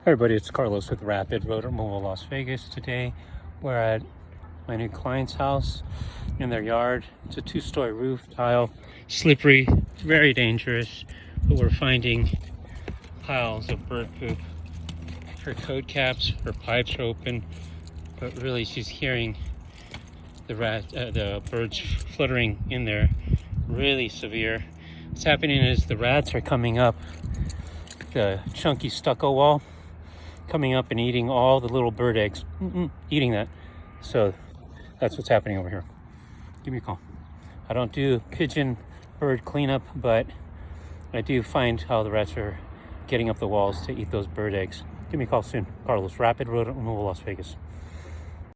Hey everybody, it's Carlos with Rodent Removal Las Vegas. Today we're at my new client's house in their yard. It's a two-story roof tile, slippery, very dangerous, but we're finding piles of bird poop. Her coat caps, her pipes are open, but really she's hearing the birds fluttering in there, really severe. What's happening is the rats are coming up the chunky stucco wall, coming up and eating all the little bird eggs, eating that. So that's what's happening over here. Give me a call. I don't do pigeon bird cleanup, but I do find how the rats are getting up the walls to eat those bird eggs. Give me a call soon. Carlos, Rodent Removal Las Vegas.